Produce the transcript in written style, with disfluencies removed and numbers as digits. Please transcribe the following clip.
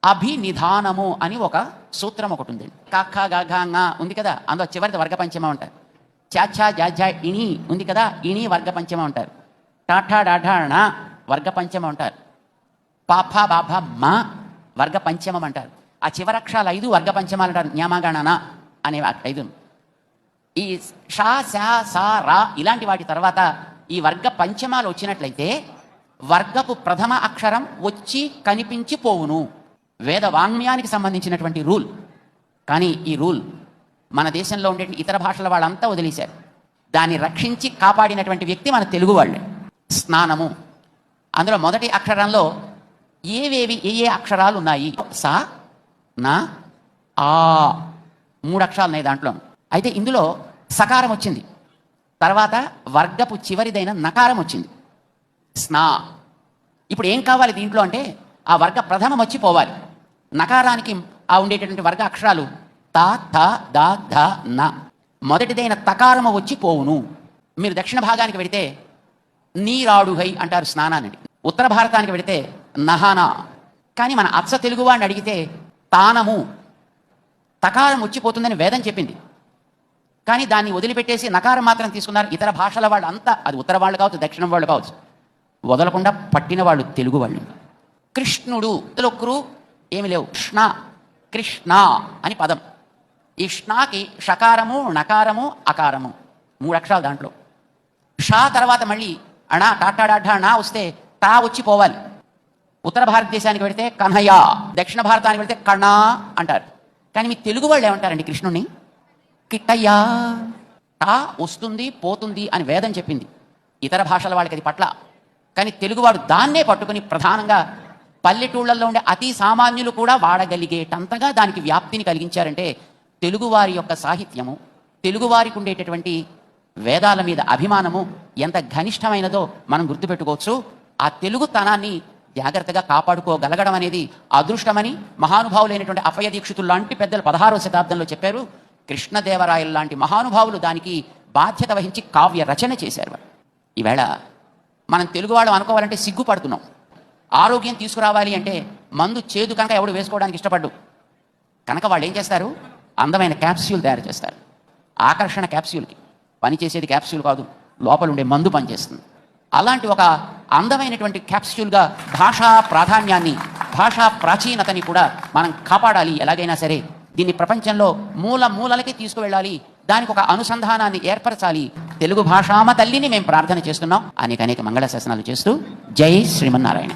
అభినిధానము అని ఒక సూత్రం ఒకటి ఉంది. కఖ గఘ ంగ ఉంది కదా, అందులో చివరిది వర్గ పంచమ ఉంటారు. చాఛా జాఝా ఇణి ఉంది కదా, ఇణి వర్గ పంచమ ఉంటారు. టాఠా డాఢా ణ వర్గ పంచమ ఉంటారు. పాఫ బాభ మ వర్గ పంచమం అంటారు. ఆ చివరక్షరాలు 5 వర్గ పంచమాలు అంటారు. జ్ఞామగణన అనే 5. ఈ షా శా సా రా ఇలాంటి వాటి తర్వాత ఈ వర్గ పంచమాలు వచ్చినట్లయితే వర్గపు ప్రథమ అక్షరం వచ్చి కనిపించి పోవును. వేద వాంగ్మయానికి సంబంధించినటువంటి రూల్. కానీ ఈ రూల్ మన దేశంలో ఉండే ఇతర భాషల వాళ్ళంతా వదిలేశారు. దాన్ని రక్షించి కాపాడినటువంటి వ్యక్తి మన తెలుగు వాళ్ళే. స్నానము, అందులో మొదటి అక్షరంలో ఏ అక్షరాలు ఉన్నాయి? సా నా ఆ 3 అక్షరాలు ఉన్నాయి దాంట్లో. అయితే ఇందులో సకారం వచ్చింది, తర్వాత వర్గపు చివరిదైన నకారం వచ్చింది, స్నా. ఇప్పుడు ఏం కావాలి దీంట్లో అంటే ఆ వర్గ ప్రథమం వచ్చి పోవాలి. నకారానికి ఆ ఉండేటటువంటి వర్గ అక్షరాలు త థ ద ధ న. మొదటిదైన తకారము వచ్చి పోవును. మీరు దక్షిణ భాగానికి వెడితే నీరాడుగై అంటారు స్నానాన్ని. ఉత్తర భారతానికి వెడితే నహానా. కానీ మన అచ్చ తెలుగు వాడిని అడిగితే తానము, తకారం వచ్చిపోతుందని వేదం చెప్పింది. కానీ దాన్ని వదిలిపెట్టేసి నకారం మాత్రం తీసుకున్నారు ఇతర భాషల వాళ్ళు అంతా. అది ఉత్తర వాళ్ళు కావచ్చు, దక్షిణం వాళ్ళు కావచ్చు, వదలకుండా పట్టిన వాళ్ళు తెలుగు వాళ్ళు. కృష్ణుడు, ఇందులో కృ ఏమి లేవు. కృష్ణ, కృష్ణ అని పదం. ఈ ష్నాకి షకారము, నకారము, అకారము 3 అక్షరాలు దాంట్లో. షా తర్వాత మళ్ళీ అణ టాటాడాఢా నా వస్తే టా వచ్చి పోవాలి. ఉత్తర భారతదేశానికి వెళితే కన్హయ్య, దక్షిణ భారతానికి వెళితే కణ అంటారు. కానీ మీ తెలుగు వాళ్ళు ఏమంటారండి కృష్ణుణ్ణి? కిట్టయ్యా. టా వస్తుంది పోతుంది అని వేదం చెప్పింది. ఇతర భాషల వాళ్ళకి అది పట్ల. కానీ తెలుగువాడు దాన్నే పట్టుకుని ప్రధానంగా పల్లెటూళ్ళల్లో ఉండే అతి సామాన్యులు కూడా వాడగలిగేటంతగా దానికి వ్యాప్తిని కలిగించారంటే తెలుగువారి యొక్క సాహిత్యము, తెలుగువారికి ఉండేటటువంటి వేదాల మీద అభిమానము ఎంత ఘనిష్టమైనదో మనం గుర్తుపెట్టుకోవచ్చు. ఆ తెలుగుతనాన్ని జాగ్రత్తగా కాపాడుకోగలగడం అనేది అదృష్టమని మహానుభావులైనటువంటి అపయ దీక్షితులు లాంటి పెద్దలు 16వ శతాబ్దంలో చెప్పారు. కృష్ణదేవరాయలు లాంటి మహానుభావులు దానికి బాధ్యత వహించి కావ్య రచన చేశారు. ఈవేళ మనం తెలుగువాళ్ళం అనుకోవాలంటే సిగ్గుపడుతున్నాం. ఆరోగ్యం తీసుకురావాలి అంటే మందు చేదు కనుక ఎవడు వేసుకోవడానికి ఇష్టపడ్డు. కనుక వాళ్ళు ఏం చేస్తారు? అందమైన క్యాప్స్యూల్ తయారు చేస్తారు. ఆకర్షణ క్యాప్స్యూల్కి పనిచేసేది క్యాప్స్యూల్ కాదు, లోపల ఉండే మందు పనిచేస్తుంది. అలాంటి ఒక అందమైనటువంటి క్యాప్స్యూల్గా భాషా ప్రాధాన్యాన్ని, భాషా ప్రాచీనతని కూడా మనం కాపాడాలి. ఎలాగైనా సరే దీన్ని ప్రపంచంలో మూలలకి తీసుకువెళ్ళాలి. దానికి ఒక అనుసంధానాన్ని ఏర్పరచాలి. తెలుగు భాషామ తల్లిని మేము ప్రార్థన చేస్తున్నాం. అనేక మంగళ శాసనాలు చేస్తూ జై శ్రీమన్నారాయణ.